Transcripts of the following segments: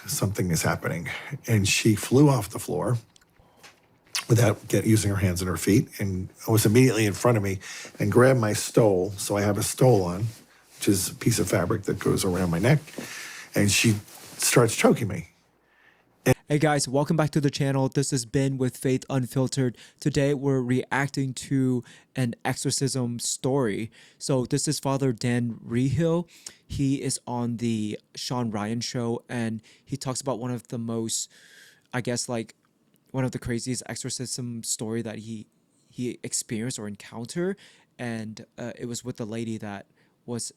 something is happening. And she flew off the floor without using her hands and her feet, and was immediately in front of me and grabbed my stole. So I have a stole on, which is a piece of fabric that goes around my neck, and she starts choking me. Hey guys, welcome back to the channel. This is Ben with Faith Unfiltered. Today we're reacting to an exorcism story. So this is Father Dan Rehill. He is on the Sean Ryan show, and he talks about one of the most, I guess, like one of the craziest exorcism story that he experienced or encountered. And it was with a lady that was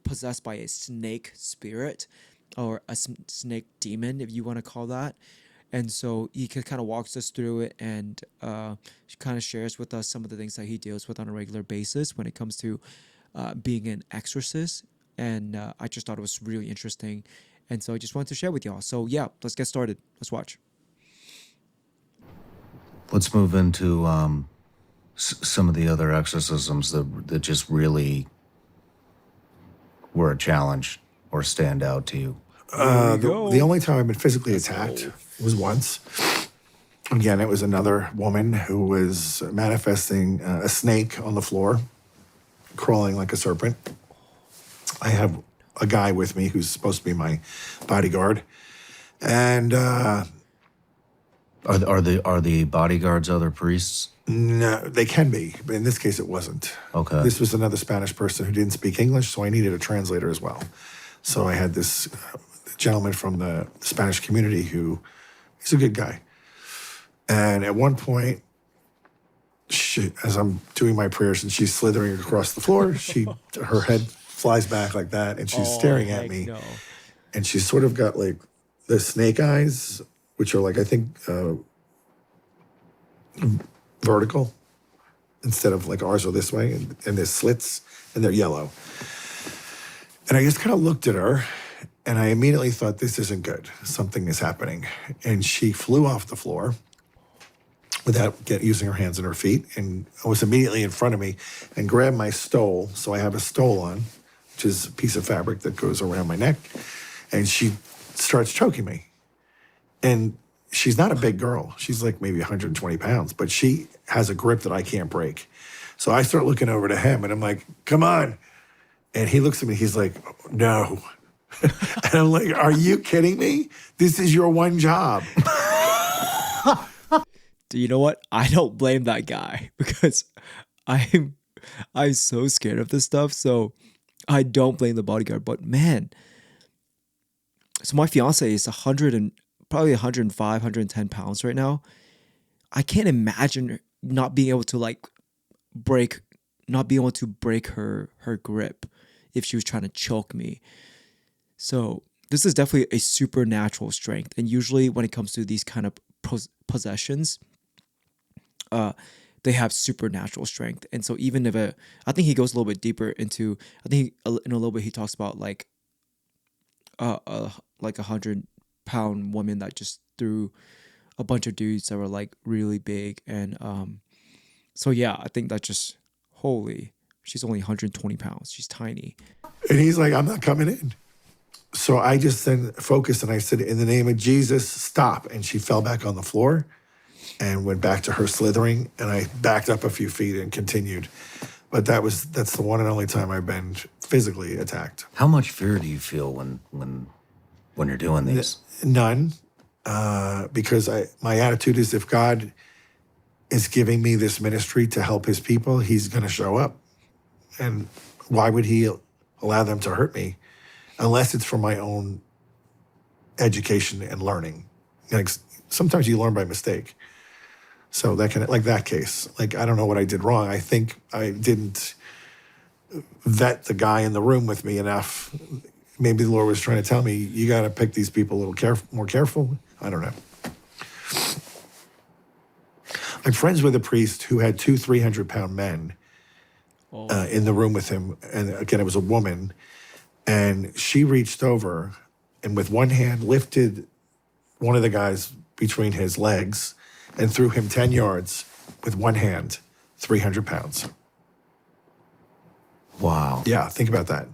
possessed by a snake spirit, or a snake demon, if you want to call that. And so he kind of walks us through it, and kind of shares with us some of the things that he deals with on a regular basis when it comes to being an exorcist. And I just thought it was really interesting, and so I just wanted to share with y'all. So yeah, let's get started. Let's watch. Let's move into some of the other exorcisms that just really were a challenge or stand out to you. The only time I've been physically attacked was once. Again, it was another woman who was manifesting a snake on the floor, crawling like a serpent. I have a guy with me who's supposed to be my bodyguard, and Are the bodyguards other priests? no, they can be, but in this case, it wasn't. Okay. This was another Spanish person who didn't speak English, so I needed a translator as well. So I had this gentleman from the Spanish community who, he's a good guy. And at one point, as I'm doing my prayers and she's slithering across the floor, her head flies back like that, and she's staring at me. No. And she's sort of got like the snake eyes, which are like, I think, vertical instead of like ours are this way, and there's slits, and they're yellow. And I just kind of looked at her, and I immediately thought, this isn't good. Something is happening. And she flew off the floor without using her hands and her feet, and was immediately in front of me and grabbed my stole. So I have a stole on, which is a piece of fabric that goes around my neck, and she starts choking me. And she's not a big girl. She's like maybe 120 pounds, but she has a grip that I can't break. So I start looking over to him, and I'm like, come on. And he looks at me, he's like, no. And I'm like, are you kidding me? This is your one job. Do you know what? I don't blame that guy, because I'm so scared of this stuff. So I don't blame the bodyguard. But man, so my fiance is probably 105, 110 pounds right now. I can't imagine not being able to break her grip if she was trying to choke me. So this is definitely a supernatural strength. And usually when it comes to these kind of possessions, they have supernatural strength. And so even if I think he goes a little bit deeper into, I think in a little bit he talks about like a 100-pound woman that just threw a bunch of dudes that were like really big. And so yeah, I think that's just holy. She's only 120 pounds. She's tiny. And he's like, I'm not coming in. So I just then focused, and I said, in the name of Jesus, stop. And she fell back on the floor and went back to her slithering, and I backed up a few feet and continued. But that's the one and only time I've been physically attacked. How much fear do you feel when you're doing these? None, because my attitude is, if God is giving me this ministry to help his people, he's going to show up. And why would he allow them to hurt me unless it's for my own education and learning? Like, sometimes you learn by mistake. So like that case, like, I don't know what I did wrong. I think I didn't vet the guy in the room with me enough. Maybe the Lord was trying to tell me, you got to pick these people a little more careful. I don't know. I'm friends with a priest who had 2 300-pound men in the room with him. And again, it was a woman. And she reached over and with one hand lifted one of the guys between his legs and threw him 10 yards with one hand, 300 pounds. Wow. Yeah, think about that.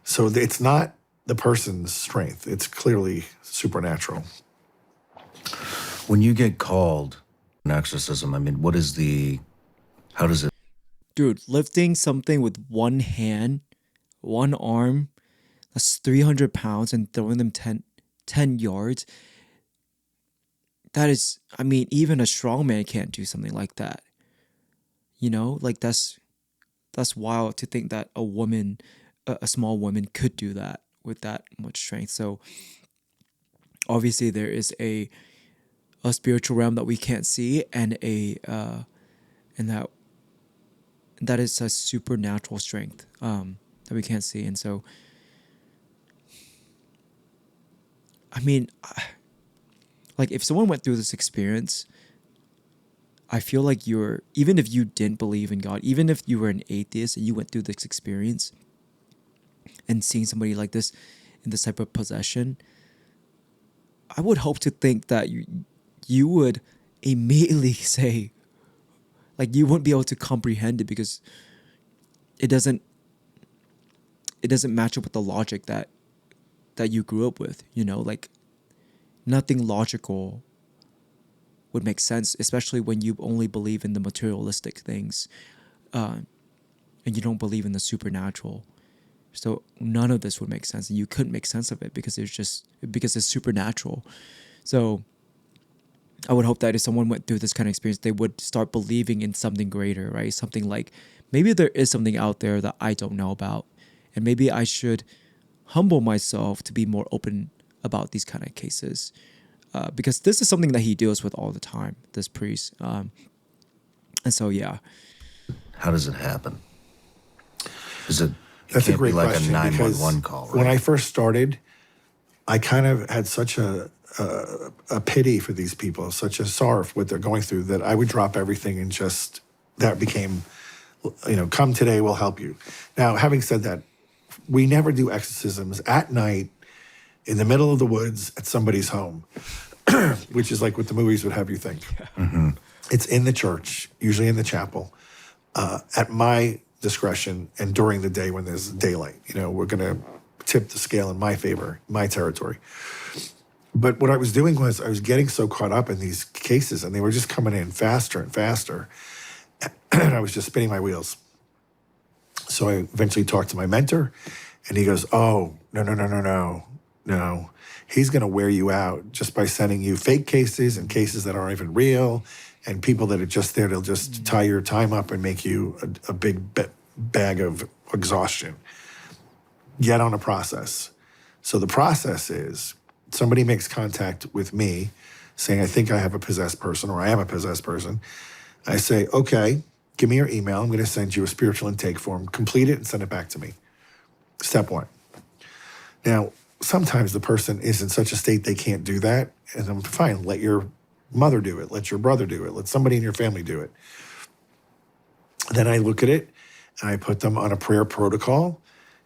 So it's not the person's strength. It's clearly supernatural. When you get called an exorcism, I mean, how does it? Dude, lifting something with one hand, one arm, that's 300 pounds, and throwing them 10 yards. That is, I mean, even a strong man can't do something like that. You know, like that's wild to think that a woman, a small woman could do that with that much strength. So obviously there is a spiritual realm that we can't see, and that is a supernatural strength that we can't see. And so, I mean, like if someone went through this experience, I feel like even if you didn't believe in God, even if you were an atheist and you went through this experience and seeing somebody like this in this type of possession, I would hope to think that you would immediately say, like, you wouldn't be able to comprehend it because it doesn't match up with the logic that you grew up with, you know, like nothing logical would make sense, especially when you only believe in the materialistic things, and you don't believe in the supernatural. So none of this would make sense, and you couldn't make sense of it because it's supernatural. So I would hope that if someone went through this kind of experience, they would start believing in something greater, right? Something like, maybe there is something out there that I don't know about, and maybe I should humble myself to be more open about these kind of cases, because this is something that he deals with all the time, this priest. And so, yeah. How does it happen? Is it? That's a great like question, a because 911 call, right? when I first started, I kind of had such a pity for these people, such a sorrow for what they're going through, that I would drop everything and just, that became, come today, we'll help you. Now, having said that, we never do exorcisms at night in the middle of the woods at somebody's home, which is like what the movies would have you think. Mm-hmm. It's in the church, usually in the chapel, at my discretion and during the day when there's daylight. We're going to tip the scale in my favor, my territory. But what I was doing was I was getting so caught up in these cases, and they were just coming in faster and faster, and I was just spinning my wheels. So I eventually talked to my mentor, and he goes, "Oh, no. He's going to wear you out just by sending you fake cases and cases that aren't even real, and people that are just there to just tie your time up and make you a big bag of exhaustion. Get on a process." So the process is somebody makes contact with me saying, "I think I have a possessed person," or "I am a possessed person." I say, "Okay, give me your email. I'm going to send you a spiritual intake form. Complete it and send it back to me." Step one. Now, sometimes the person is in such a state they can't do that, and I'm fine. Let your mother do it. Let your brother do it. Let somebody in your family do it. Then I look at it, and I put them on a prayer protocol.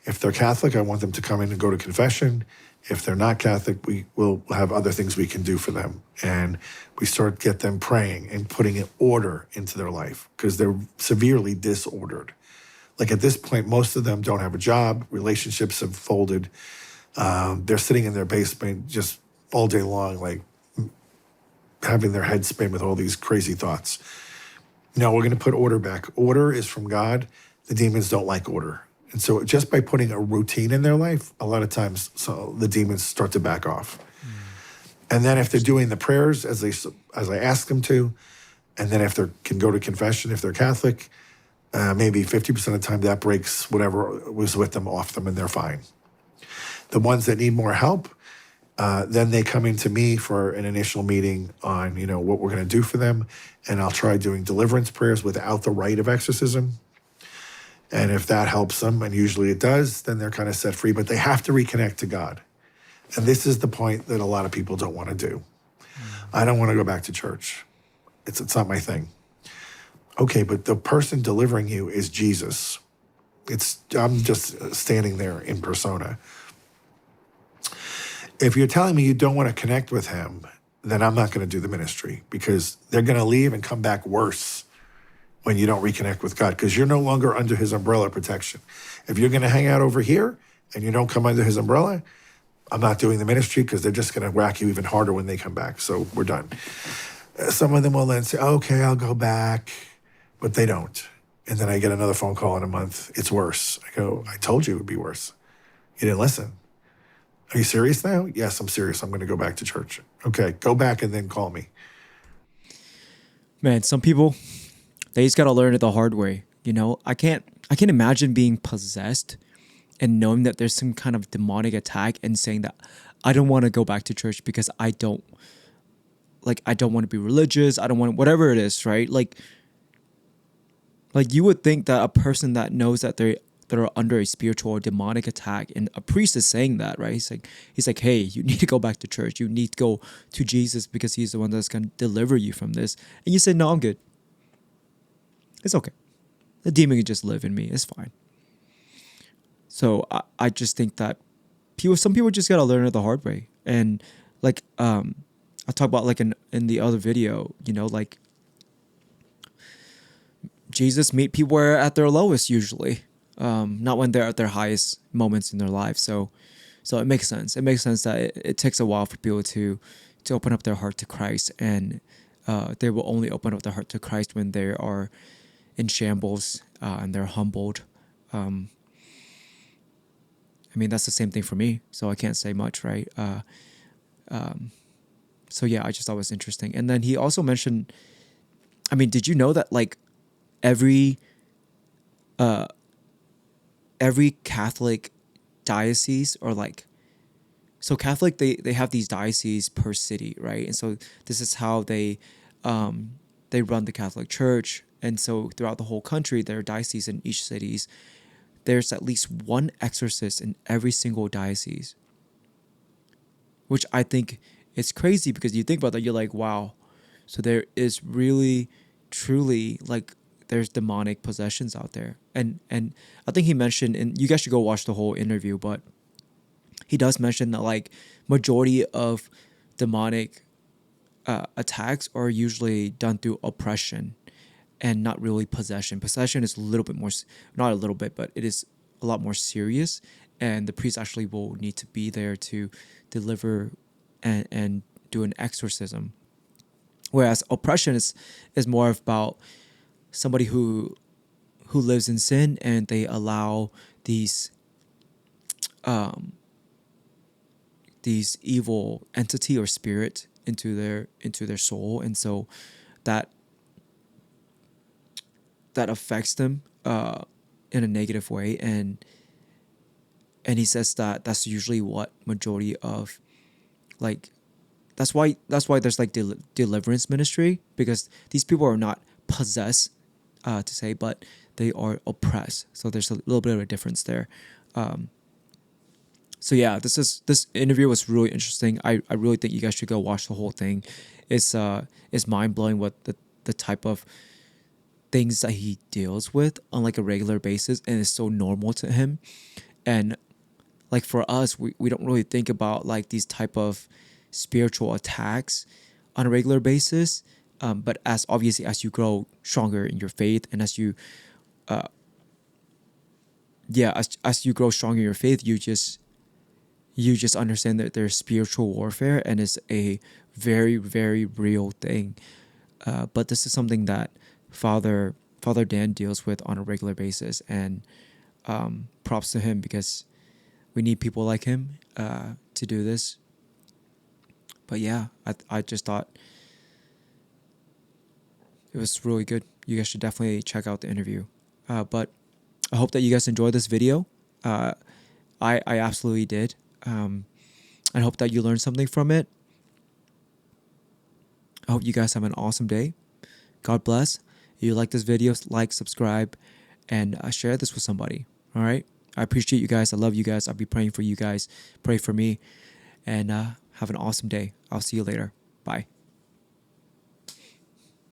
If they're Catholic, I want them to come in and go to confession. If they're not Catholic, we will have other things we can do for them. And we get them praying and putting an order into their life, because they're severely disordered. Like at this point, most of them don't have a job. Relationships have folded. They're sitting in their basement just all day long, like having their head spin with all these crazy thoughts. No, we're going to put order back. Order is from God. The demons don't like order. And so just by putting a routine in their life, a lot of times the demons start to back off. And then if they're doing the prayers as I ask them to, and then if they can go to confession, if they're Catholic, maybe 50% of the time that breaks whatever was with them off them, and they're fine. The ones that need more help, then they come into me for an initial meeting on, what we're going to do for them. And I'll try doing deliverance prayers without the rite of exorcism. And if that helps them, and usually it does, then they're kind of set free. But they have to reconnect to God. And this is the point that a lot of people don't want to do. I don't want to go back to church. It's not my thing. Okay, but the person delivering you is Jesus. I'm just standing there in persona. If you're telling me you don't want to connect with him, then I'm not going to do the ministry, because they're going to leave and come back worse when you don't reconnect with God, because you're no longer under his umbrella protection. If you're going to hang out over here and you don't come under his umbrella, I'm not doing the ministry because they're just going to whack you even harder when they come back. So we're done. Some of them will then say, okay, I'll go back, but they don't. And then I get another phone call in a month. It's worse. I go, I told you it would be worse. You didn't listen. Are you serious now? Yes, I'm serious. I'm going to go back to church. Okay, go back and then call me. Man, some people, they just gotta learn it the hard way. You know, I can't imagine being possessed and knowing that there's some kind of demonic attack and saying that I don't want to go back to church because I don't want to be religious. I don't want whatever it is, right? Like you would think that a person that knows that they're under a spiritual or demonic attack, and a priest is saying that, right? He's like, hey, you need to go back to church. You need to go to Jesus because he's the one that's going to deliver you from this. And you say, no, I'm good. It's okay. The demon can just live in me. It's fine. So I just think that some people just got to learn it the hard way. And like, I talk about like in the other video, you know, like Jesus meet people where at their lowest usually. Not when they're at their highest moments in their life. So it makes sense. It makes sense that it takes a while for people to open up their heart to Christ, and they will only open up their heart to Christ when they are in shambles and they're humbled. I mean, that's the same thing for me, so I can't say much, right? So yeah, I just thought it was interesting. And then he also mentioned, I mean, did you know that like every Catholic diocese, or like, so Catholic, they have these dioceses per city, right? And so this is how they run the Catholic Church. And so throughout the whole country, there are dioceses in each cities. There's at least one exorcist in every single diocese, which I think is crazy, because you think about that, you're like, wow. So there is really, truly, like, there's demonic possessions out there. And I think he mentioned, and you guys should go watch the whole interview, but he does mention that like majority of demonic attacks are usually done through oppression and not really possession. Possession is a little bit more, not a little bit, but it is a lot more serious. And the priest actually will need to be there to deliver and do an exorcism. Whereas oppression is more about somebody who lives in sin, and they allow these evil entity or spirit into their soul, and so that affects them in a negative way. And he says that that's usually what majority of, like, that's why there's like deliverance ministry, because these people are not possessed to say, but they are oppressed. So there's a little bit of a difference there. So yeah, this interview was really interesting. I really think you guys should go watch the whole thing. It's mind blowing what the type of things that he deals with on like a regular basis, and it's so normal to him. And like for us, we don't really think about like these type of spiritual attacks on a regular basis. But as you grow stronger in your faith, and as you as you grow stronger in your faith, you just understand that there's spiritual warfare, and it's a very, very real thing. But this is something that Father Dan deals with on a regular basis, and props to him, because we need people like him to do this. But yeah, I just thought it was really good. You guys should definitely check out the interview. But I hope that you guys enjoyed this video. I absolutely did. I hope that you learned something from it. I hope you guys have an awesome day. God bless. If you like this video, like, subscribe, and share this with somebody. All right? I appreciate you guys. I love you guys. I'll be praying for you guys. Pray for me. And have an awesome day. I'll see you later. Bye.